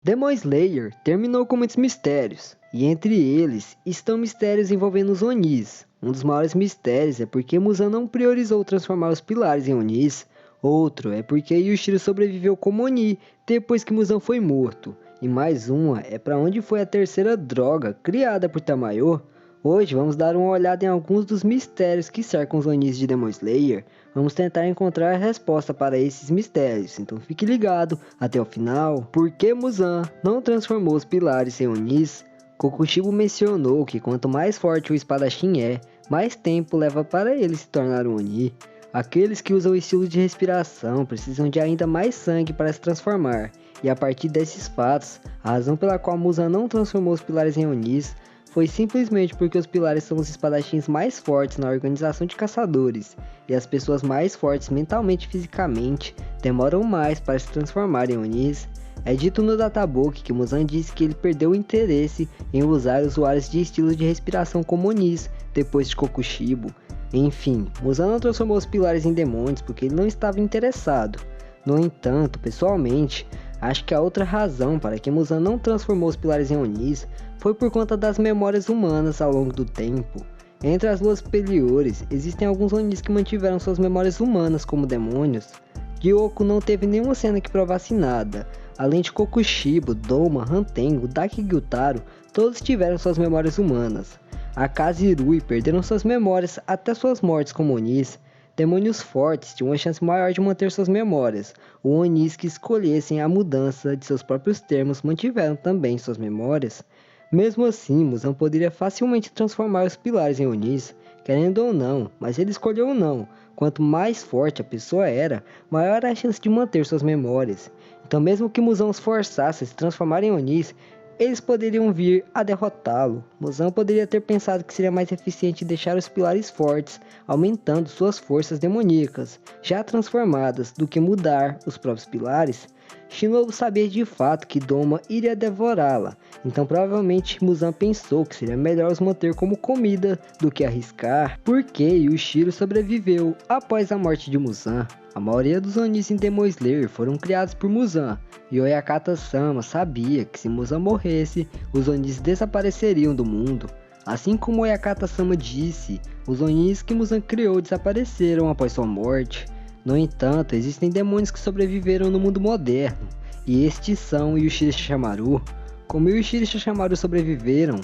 Demon Slayer terminou com muitos mistérios, e entre eles estão mistérios envolvendo os Onis. Um dos maiores mistérios é porque Muzan não priorizou transformar os pilares em Onis. Outro é porque Yushiro sobreviveu como Oni depois que Muzan foi morto. E mais uma é para onde foi a terceira droga criada por Tamayo. Hoje vamos dar uma olhada em alguns dos mistérios que cercam os Onis de Demon Slayer. Vamos tentar encontrar a resposta para esses mistérios, então fique ligado até o final. Por que Muzan não transformou os pilares em Onis? Kokushibo mencionou que quanto mais forte o espadachim é, mais tempo leva para ele se tornar um Oni. Aqueles que usam o estilo de respiração precisam de ainda mais sangue para se transformar, e a partir desses fatos, a razão pela qual Muzan não transformou os pilares em Onis foi simplesmente porque os pilares são os espadachins mais fortes na organização de caçadores, e as pessoas mais fortes mentalmente e fisicamente demoram mais para se transformarem em Onis. É dito no databook que Muzan disse que ele perdeu o interesse em usar usuários de estilos de respiração como Onis depois de Kokushibo. Enfim, Muzan não transformou os pilares em demônios porque ele não estava interessado. No entanto, pessoalmente, acho que a outra razão para que Muzan não transformou os pilares em Onis foi por conta das memórias humanas ao longo do tempo. Entre as luas superiores, existem alguns Onis que mantiveram suas memórias humanas como demônios. Gyoko não teve nenhuma cena que provasse nada. Além de Kokushibo, Doma, Hantengo, Daki e Gyutaro, todos tiveram suas memórias humanas. Akaza e Rui perderam suas memórias até suas mortes como Onis. Demônios fortes tinham uma chance maior de manter suas memórias. Os Onis que escolhessem a mudança de seus próprios termos mantiveram também suas memórias. Mesmo assim, Muzan poderia facilmente transformar os pilares em Onis, querendo ou não, mas ele escolheu não. Quanto mais forte a pessoa era, maior era a chance de manter suas memórias. Então mesmo que Muzan os forçasse a se transformar em Onis, eles poderiam vir a derrotá-lo. Muzan poderia ter pensado que seria mais eficiente deixar os pilares fortes, aumentando suas forças demoníacas, já transformadas, do que mudar os próprios pilares. Shinobu sabia de fato que Doma iria devorá-la, então provavelmente Muzan pensou que seria melhor os manter como comida do que arriscar, porque Yushiro sobreviveu após a morte de Muzan. A maioria dos Onis em Demon Slayer foram criados por Muzan, e Oyakata-sama sabia que se Muzan morresse, os Onis desapareceriam do mundo. Assim como Oyakata-sama disse, os Onis que Muzan criou desapareceram após sua morte. No entanto, existem demônios que sobreviveram no mundo moderno, e estes são Yushiro e Shashamaru. Como Yushiro e Shashamaru sobreviveram,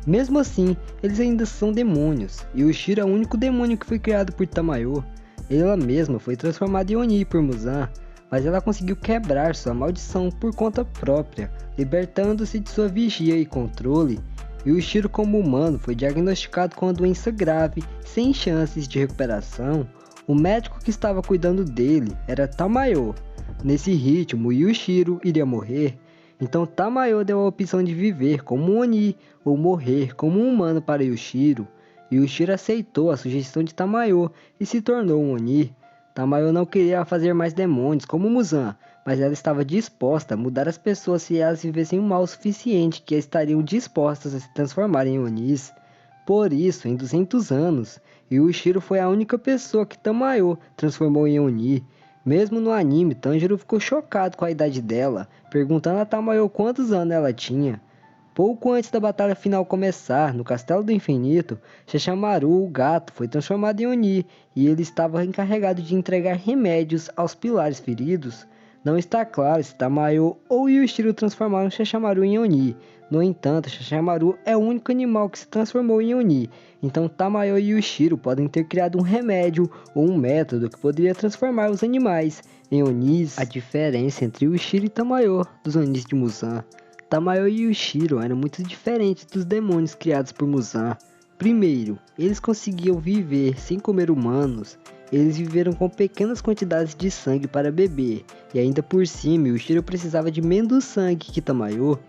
mesmo assim, eles ainda são demônios, e Yushiro é o único demônio que foi criado por Tamayo. Ela mesma foi transformada em Oni por Muzan, mas ela conseguiu quebrar sua maldição por conta própria, libertando-se de sua vigia e controle. Yushiro como humano foi diagnosticado com uma doença grave, sem chances de recuperação. O médico que estava cuidando dele era Tamayo. Nesse ritmo, Yushiro iria morrer, então Tamayo deu a opção de viver como um Oni ou morrer como um humano para Yushiro. Yushiro aceitou a sugestão de Tamayo e se tornou um Oni. Tamayo não queria fazer mais demônios como Muzan, mas ela estava disposta a mudar as pessoas se elas vivessem o mal o suficiente que estariam dispostas a se transformarem em Onis. Por isso, em 200 anos, Yushiro foi a única pessoa que Tamayo transformou em Oni. Mesmo no anime, Tanjiro ficou chocado com a idade dela, perguntando a Tamayo quantos anos ela tinha. Pouco antes da batalha final começar, no Castelo do Infinito, Shashamaru, o gato, foi transformado em Oni, e ele estava encarregado de entregar remédios aos pilares feridos. Não está claro se Tamayo ou Yushiro transformaram Shashamaru em Oni. No entanto, Shashamaru é o único animal que se transformou em Oni, então Tamayo e Yushiro podem ter criado um remédio ou um método que poderia transformar os animais em Onis. A diferença entre Yushiro e Tamayo dos Onis de Muzan. Tamayo e Yushiro eram muito diferentes dos demônios criados por Muzan. Primeiro, eles conseguiam viver sem comer humanos. Eles viveram com pequenas quantidades de sangue para beber, e ainda por cima Yushiro precisava de menos sangue que Tamayo.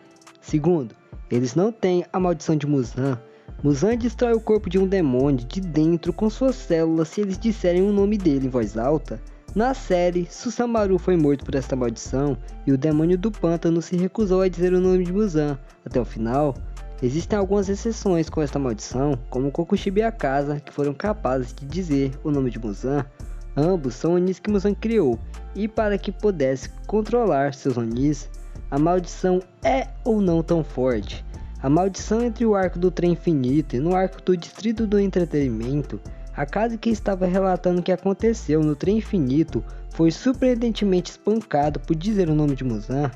Segundo, eles não têm a maldição de Muzan. Muzan destrói o corpo de um demônio de dentro com suas células se eles disserem o nome dele em voz alta. Na série, Susamaru foi morto por esta maldição e o demônio do pântano se recusou a dizer o nome de Muzan até o final. Existem algumas exceções com esta maldição, como Kokushibo e Akaza, que foram capazes de dizer o nome de Muzan. Ambos são Onis que Muzan criou, e para que pudesse controlar seus Onis. a maldição é ou não tão forte? A maldição entre o arco do trem infinito e no arco do distrito do entretenimento, a casa que estava relatando o que aconteceu no trem infinito foi surpreendentemente espancado por dizer o nome de Muzan.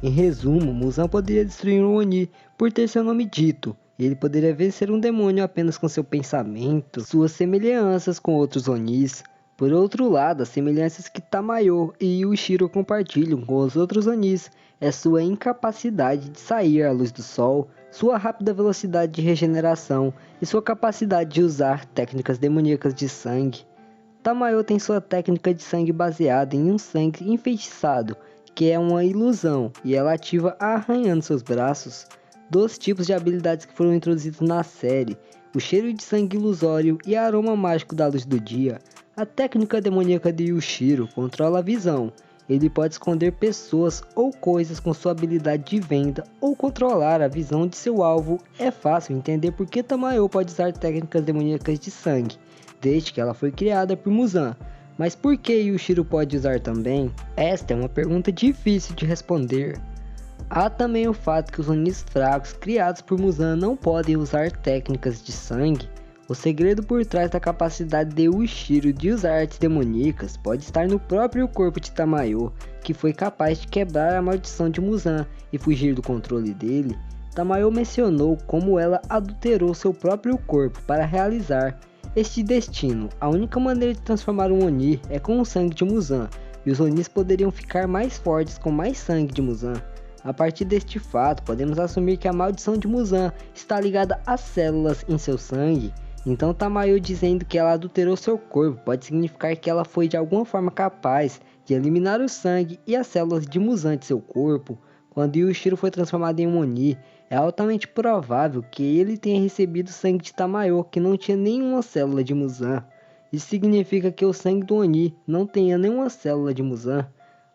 Em resumo, Muzan poderia destruir um Oni por ter seu nome dito, e ele poderia vencer um demônio apenas com seu pensamento, suas semelhanças com outros Onis. Por outro lado, as semelhanças que Tamayo e Yushiro compartilham com os outros Onis é sua incapacidade de sair à luz do sol, sua rápida velocidade de regeneração e sua capacidade de usar técnicas demoníacas de sangue. Tamayo tem sua técnica de sangue baseada em um sangue enfeitiçado, que é uma ilusão, e ela ativa arranhando seus braços. Dois tipos de habilidades que foram introduzidos na série, o cheiro de sangue ilusório e aroma mágico da luz do dia. A técnica demoníaca de Yushiro controla a visão. Ele pode esconder pessoas ou coisas com sua habilidade de venda ou controlar a visão de seu alvo. É fácil entender por que Tamayo pode usar técnicas demoníacas de sangue, desde que ela foi criada por Muzan. Mas por que Yushiro pode usar também? Esta é uma pergunta difícil de responder. Há também o fato que os Onis fracos criados por Muzan não podem usar técnicas de sangue. O segredo por trás da capacidade de Yushiro de usar artes demoníacas pode estar no próprio corpo de Tamayo, que foi capaz de quebrar a maldição de Muzan e fugir do controle dele. Tamayo mencionou como ela adulterou seu próprio corpo para realizar este destino. A única maneira de transformar um Oni é com o sangue de Muzan, e os Onis poderiam ficar mais fortes com mais sangue de Muzan. A partir deste fato, podemos assumir que a maldição de Muzan está ligada às células em seu sangue. Então Tamayo dizendo que ela adulterou seu corpo pode significar que ela foi de alguma forma capaz de eliminar o sangue e as células de Muzan de seu corpo. Quando Yushiro foi transformado em um Oni, é altamente provável que ele tenha recebido sangue de Tamayo que não tinha nenhuma célula de Muzan. Isso significa que o sangue do Oni não tenha nenhuma célula de Muzan.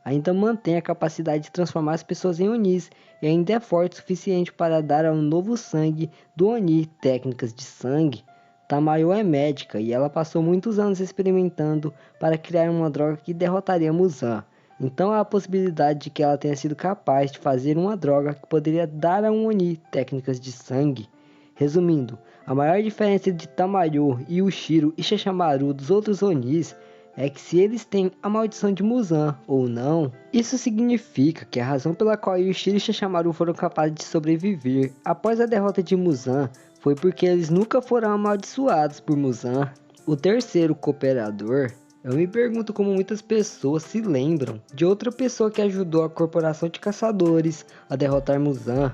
Ainda mantém a capacidade de transformar as pessoas em Onis e ainda é forte o suficiente para dar a um novo sangue do Oni técnicas de sangue. Tamayo é médica e ela passou muitos anos experimentando para criar uma droga que derrotaria Muzan. Então há a possibilidade de que ela tenha sido capaz de fazer uma droga que poderia dar a um Oni técnicas de sangue. Resumindo, a maior diferença de Tamayo, Yushiro e Shashamaru dos outros Onis é que se eles têm a maldição de Muzan ou não, isso significa que a razão pela qual Yushiro e Shashamaru foram capazes de sobreviver após a derrota de Muzan foi porque eles nunca foram amaldiçoados por Muzan. O terceiro cooperador, eu me pergunto como muitas pessoas se lembram de outra pessoa que ajudou a corporação de caçadores a derrotar Muzan.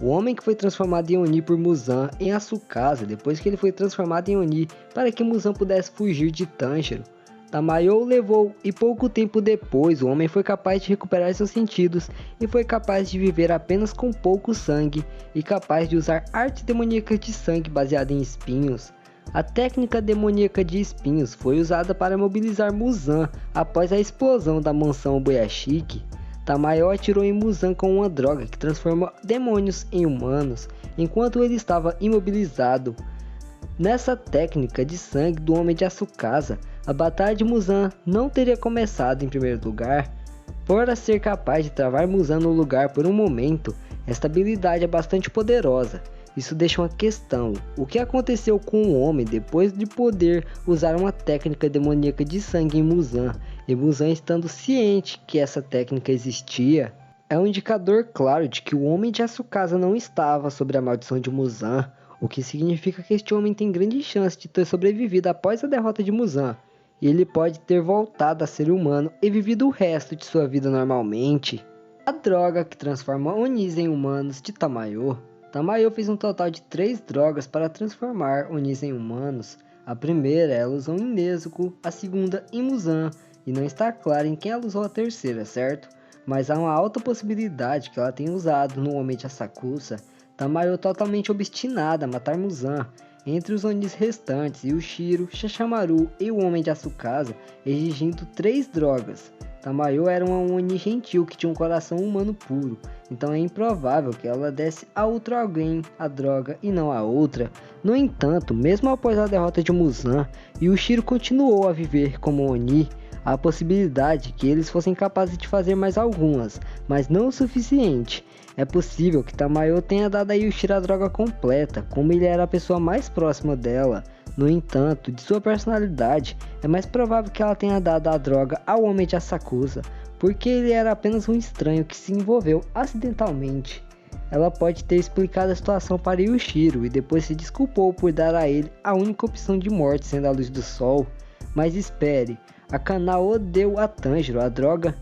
O homem que foi transformado em Oni por Muzan em Asukasa depois que ele foi transformado em Oni para que Muzan pudesse fugir de Tanjiro. Tamayo o levou e pouco tempo depois o homem foi capaz de recuperar seus sentidos e foi capaz de viver apenas com pouco sangue e capaz de usar artes demoníacas de sangue baseada em espinhos. A técnica demoníaca de espinhos foi usada para mobilizar Muzan após a explosão da mansão Boyashiki. Tamayo atirou em Muzan com uma droga que transforma demônios em humanos enquanto ele estava imobilizado. Nessa técnica de sangue do homem de Asukasa, a batalha de Muzan não teria começado em primeiro lugar. Por ser capaz de travar Muzan no lugar por um momento, esta habilidade é bastante poderosa. Isso deixa uma questão: o que aconteceu com o homem depois de poder usar uma técnica demoníaca de sangue em Muzan, e Muzan estando ciente que essa técnica existia? É um indicador claro de que o homem de Asukasa não estava sob a maldição de Muzan, o que significa que este homem tem grande chance de ter sobrevivido após a derrota de Muzan, e ele pode ter voltado a ser humano e vivido o resto de sua vida normalmente. A droga que transforma Onis em humanos de Tamayo. Tamayo fez um total de 3 drogas para transformar Onis em humanos. A primeira ela usou em Nezuko, a segunda em Muzan, e não está claro em quem ela usou a terceira, certo? Mas há uma alta possibilidade que ela tenha usado no homem de Asakusa. Tamayo totalmente obstinada a matar Muzan. Entre os Onis restantes, Yushiro, Shashamaru e o homem de Asukasa, exigindo 3 drogas. Tamayo era uma Oni gentil que tinha um coração humano puro, então é improvável que ela desse a outro alguém a droga e não a outra. No entanto, mesmo após a derrota de Muzan, Yushiro continuou a viver como Oni. Há a possibilidade que eles fossem capazes de fazer mais algumas, mas não o suficiente. É possível que Tamayo tenha dado a Yushiro a droga completa, como ele era a pessoa mais próxima dela. No entanto, de sua personalidade, é mais provável que ela tenha dado a droga ao homem de Asakusa, porque ele era apenas um estranho que se envolveu acidentalmente. Ela pode ter explicado a situação para Yushiro e depois se desculpou por dar a ele a única opção de morte sendo a luz do sol. Mas espere, a Kanao deu a Tanjiro a droga?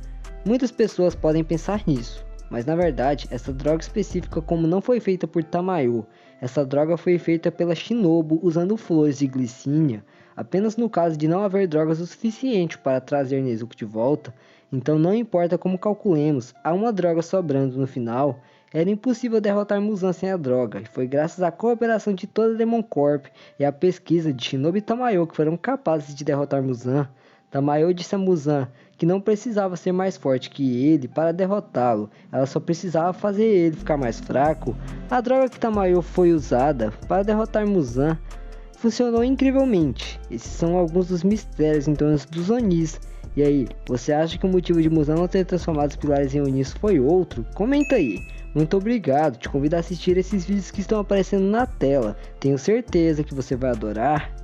Muitas pessoas podem pensar nisso, mas na verdade essa droga específica como não foi feita por Tamayo, essa droga foi feita pela Shinobu usando flores de glicínia, apenas no caso de não haver drogas o suficiente para trazer Nezuko de volta, então não importa como calculemos, há uma droga sobrando no final. Era impossível derrotar Muzan sem a droga, e foi graças à cooperação de toda a Demon Corp e à pesquisa de Shinobu e Tamayo que foram capazes de derrotar Muzan. Tamayo disse a Muzan que não precisava ser mais forte que ele para derrotá-lo, ela só precisava fazer ele ficar mais fraco. A droga que Tamayo foi usada para derrotar Muzan funcionou incrivelmente. Esses são alguns dos mistérios em torno dos Onis. E aí, você acha que o motivo de Muzan não ter transformado os pilares em Onis foi outro? Comenta aí. Muito obrigado, te convido a assistir esses vídeos que estão aparecendo na tela, tenho certeza que você vai adorar.